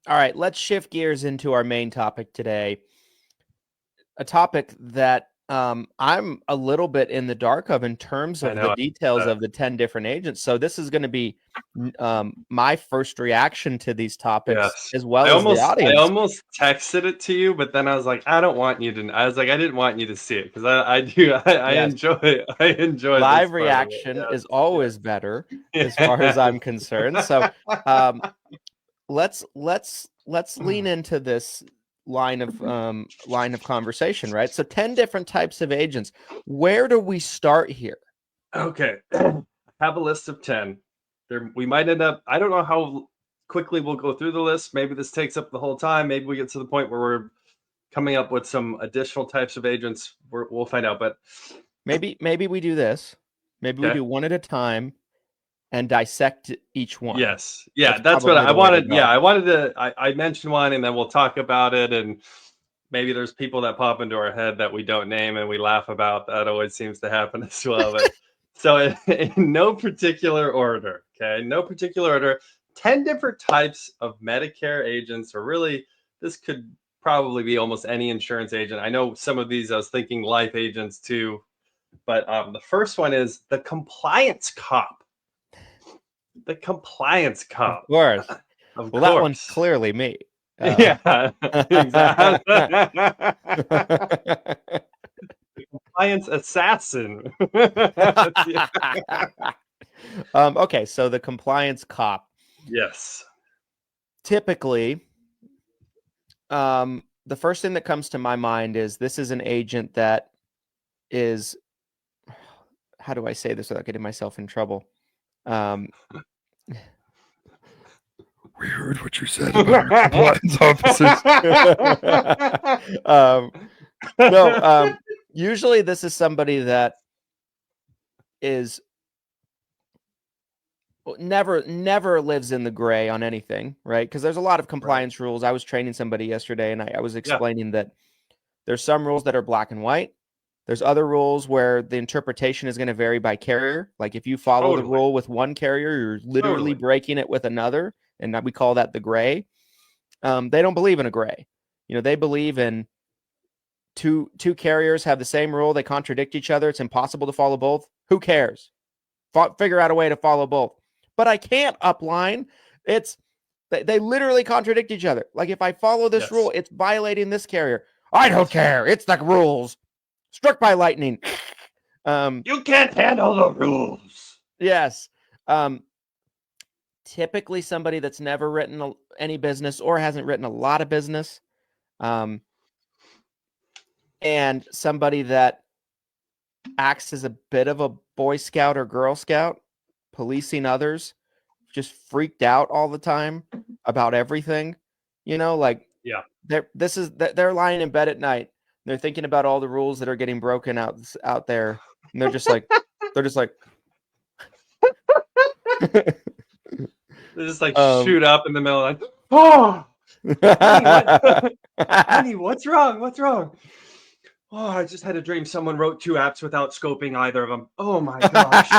All right, let's shift gears into our main topic today. A topic that I'm a little bit in the dark of in terms I of the know. details of the 10 different agents. So this is going to be my first reaction to these topics Yes. as I well as the almost I audience. almost texted it to you, but then I was like, I don't want you to. I was like, I didn't want you to see it because I do. I Yes, enjoy this live part of it. reaction Yes. is always better Yes. as far as Yes. I'm concerned. So um, let's lean into this line of conversation, right? So 10 different types of agents. Where do we start here? Okay. I have a list of 10. We might end up. I don't know how quickly we'll go through the list. Maybe this takes up the whole time. Maybe we get to the point where we're coming up with some additional types of agents. We'll find out. But Maybe we do this. Maybe we okay. do one at a time and dissect each one. Yes. Yeah, That's that's what probably I the way to wanted. Yeah, go. I wanted to I mentioned one and then we'll talk about it, and maybe there's people that pop into our head that we don't name and we laugh about. That always seems to happen as well. But so in no particular order, okay? No particular order, 10 different types of Medicare agents, or really this could probably be almost any insurance agent. I know some of these I was thinking life agents too, but the first one is the compliance cop. The compliance Of cop. course. Of Well, that one's course. clearly me. Yeah, exactly. Compliance assassin. Okay, so the compliance cop. Yes. Typically, the first thing that comes to my mind is this is an agent that is, how do I say this without getting myself in trouble? We heard what you said about our compliance officers. No, usually this is somebody that is never lives in the gray on anything, right? Because there's a lot of compliance rules. I was training somebody yesterday and I was Yeah. explaining that there's some rules that are black and white. There's other rules where the interpretation is going to vary by carrier. Like if you follow the Totally. rule with one carrier, you're literally Totally. breaking it with another. And we call that the gray. They don't believe in a gray. They believe in two carriers have the same rule. They contradict each other. It's impossible to follow both. Who cares? Figure out a way to follow both. But I can't upline. They literally contradict each other. Like if I follow this rule, it's violating this carrier. I don't care. It's the rules. Struck by lightning. You can't handle the rules. Yes. Typically somebody that's never written any business or hasn't written a lot of business. And somebody that acts as a bit of a Boy Scout or Girl Scout, policing others, just freaked out all the time about everything. Like Yeah. They're lying in bed at night. They're thinking about all the rules that are getting broken out there, and they're just like, They just like shoot up in the middle, like, oh, honey, what's wrong? What's wrong? Oh, I just had a dream someone wrote 2 apps without scoping either of them. Oh my gosh.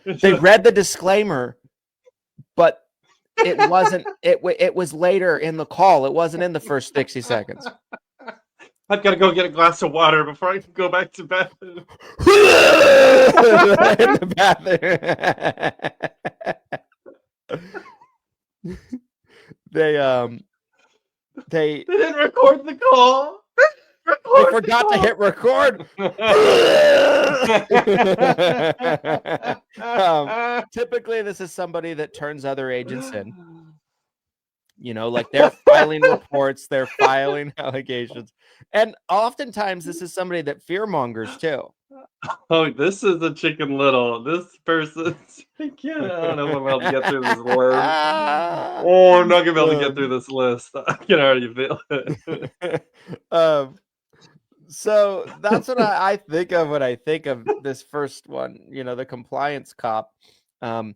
They read the disclaimer, but it wasn't. It was later in the call. It wasn't in the first 60 seconds. I've got to go get a glass of water before I can go back to bed. In the bathroom. They didn't record the call. They forgot to hit record. Typically, this is somebody that turns other agents in. Like they're filing reports, they're filing allegations. And oftentimes, this is somebody that fearmongers too. Oh, this is a Chicken Little. This person, I don't know if I'm able to get through this list. Oh, I'm not going to be able to get through this list. I can already feel it. So that's what I think of when I think of this first one, the compliance cop. I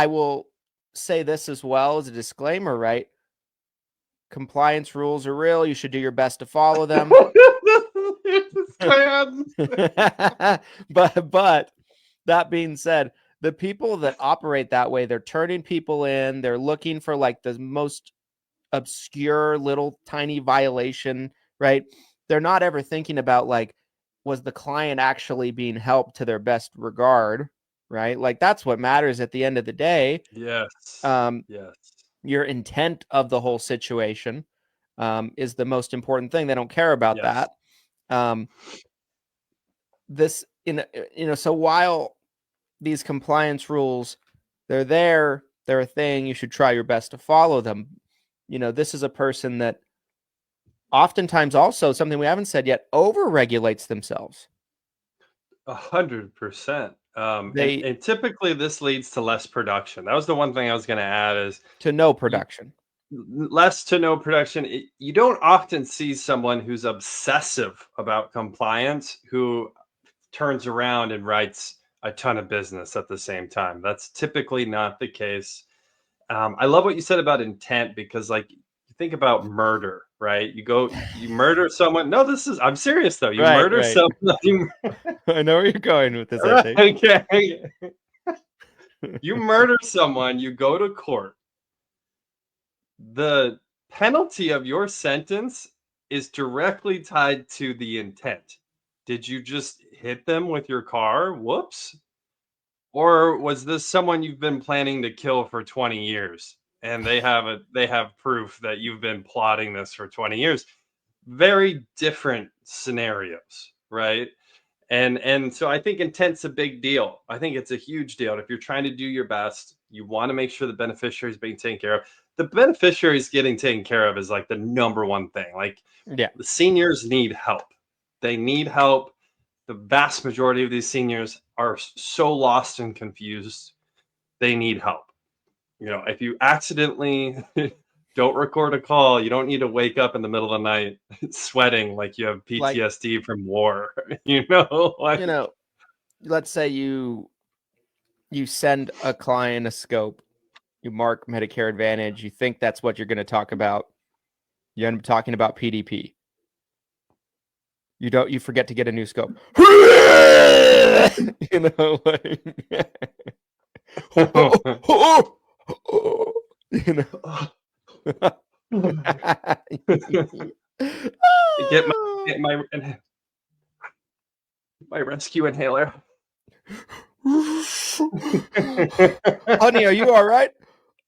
will say this as well as a disclaimer, right? Compliance rules are real. You should do your best to follow them. But that being said, the people that operate that way, they're turning people in. They're looking for like the most obscure little tiny violation, right? They're not ever thinking about like, was the client actually being helped to their best regard, right? Like that's what matters at the end of the day. Yes. Yes. Your intent of the whole situation is the most important thing. They don't care about that. So while these compliance rules, they're a thing, you should try your best to follow them. This is a person that oftentimes, also something we haven't said yet, over-regulates themselves. 100%. And typically this leads to less production. That was the one thing I was going to add, is to no production. Less to no production. You don't often see someone who's obsessive about compliance who turns around and writes a ton of business at the same time. That's typically not the case. I love what you said about intent, because like, you think about murder, right? You murder someone. No, I'm serious though. You murder someone. I know where you're going with this. I think. Okay. You murder someone, you go to court. The penalty of your sentence is directly tied to the intent. Did you just hit them with your car? Whoops. Or was this someone you've been planning to kill for 20 years and they have proof that you've been plotting this for 20 years? Very different scenarios, right? And so I think intent's a big deal. I think it's a huge deal. And if you're trying to do your best, you want to make sure the beneficiary is being taken care of. The beneficiaries getting taken care of is like the number one thing. Like, the seniors need help. They need help. The vast majority of these seniors are so lost and confused. They need help. If you accidentally don't record a call, you don't need to wake up in the middle of the night sweating like you have PTSD from war. Let's say you send a client a scope. You mark Medicare Advantage. You think that's what you're going to talk about. You end up talking about PDP. You forget to get a new scope. Get my rescue inhaler. Honey, are you all right?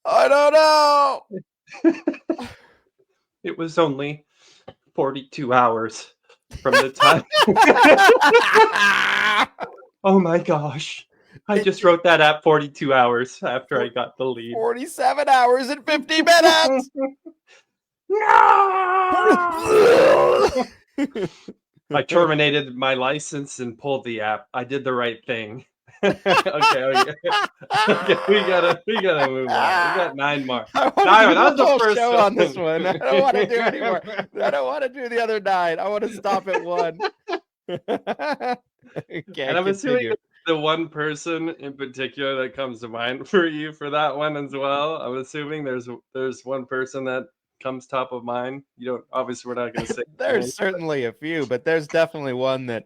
I don't know. It was only 42 hours from the time. Oh my gosh. I just wrote that at 42 hours after I got the lead. 47 hours and 50 minutes. I terminated my license and pulled the app. I did the right thing. Okay. We gotta move on. We got 9 more. That was the first show on this one. I don't want to do anymore. I don't want to do the other 9. I want to stop at 1. And I'm assuming the one person in particular that comes to mind for you for that one as well. I'm assuming there's one person that comes top of mind. Obviously we're not going to say there's certainly a few, but there's definitely one that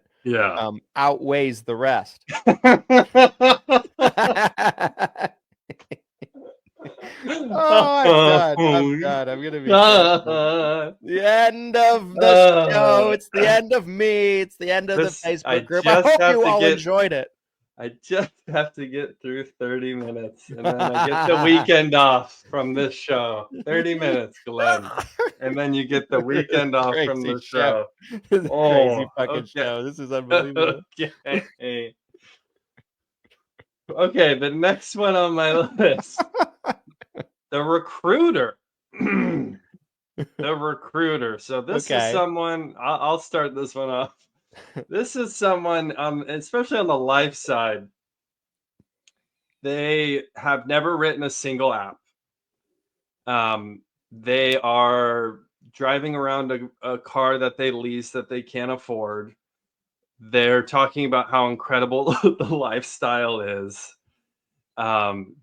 outweighs the rest. I'm done. I'm gonna be the end of the show. It's the end of me. It's the end of the Facebook group. I hope you all enjoyed it. I just have to get through 30 minutes, and then I get the weekend off from this show. 30 minutes, Glenn, and then you get the weekend off from the show. This is a crazy fucking show. This is unbelievable. Okay, the next one on my list, the recruiter. The recruiter. So this is someone. I'll start this one off. This is someone, especially on the life side, they have never written a single app. They are driving around a car that they lease that they can't afford. They're talking about how incredible the lifestyle is.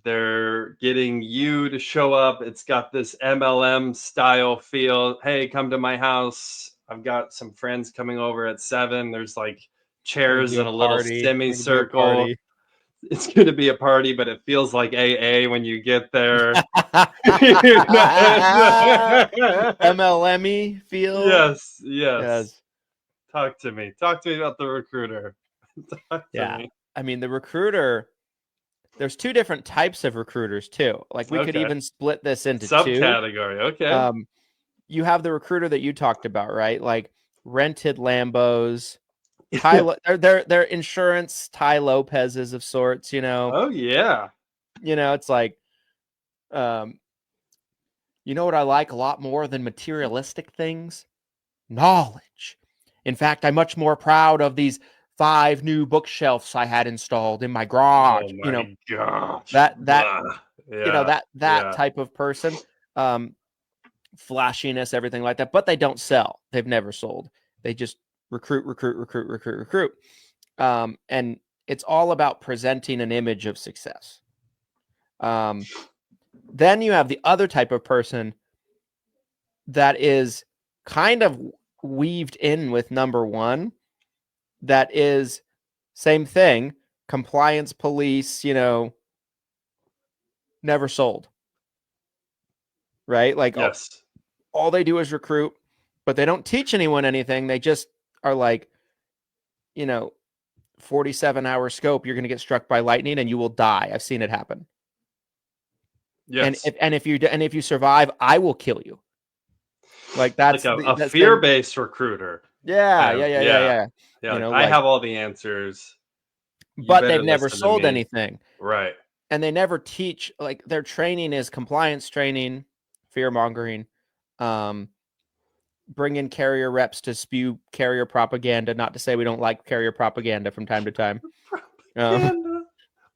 They're getting you to show up. It's got this MLM style feel. Hey, come to my house. I've got some friends coming over at 7. There's like chairs in a little semicircle. it's going to be a party, but it feels like AA when you get there. MLME feel. Yes. Yes. Talk to me about the recruiter. Talk to me. I mean, the recruiter, there's two different types of recruiters too. Like we could even split this into subcategory. Okay. You have the recruiter that you talked about, right? Like rented Lambos, they're insurance Ty Lopez's of sorts, you know. Oh yeah. You know, it's like, you know what I like a lot more than materialistic things? Knowledge. In fact, I'm much more proud of these 5 new bookshelves I had installed in my garage. Oh my gosh. That you know, that type of person, flashiness, everything like that. But they don't sell. They've never sold. They just recruit. And it's all about presenting an image of success. Then you have the other type of person that is kind of weaved in with number one. That is same thing, compliance police, you know, never sold. Right? Like yes. all they do is recruit, but they don't teach anyone anything. They just are like, you know, 47-hour scope, you're going to get struck by lightning and you will die. I've seen it happen. Yes. And if you survive, I will kill you. Like that's like a fear-based recruiter. Yeah. You know, I have all the answers. But they've never sold anything. Right. And they never teach, like their training is compliance training, fear mongering, bring in carrier reps to spew carrier propaganda. Not to say we don't like carrier propaganda from time to time.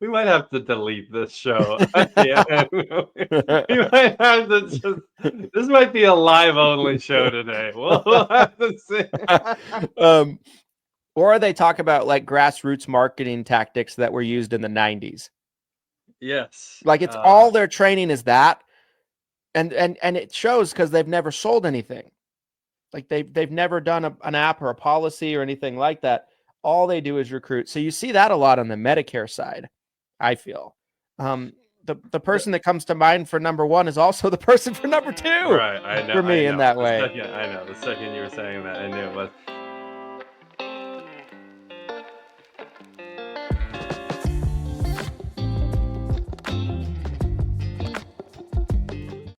We might have to delete this show. We might have to this might be a live only show today. We'll have to see. Or they talk about like grassroots marketing tactics that were used in the 90s. Yes. Like it's all their training is that. And it shows because they've never sold anything. Like they've never done an app or a policy or anything like that. All they do is recruit. So you see that a lot on the Medicare side, I feel. The person that comes to mind for number one is also the person for number two. Right, I know. For me, in that way. I know. The second you were saying that, I knew it was.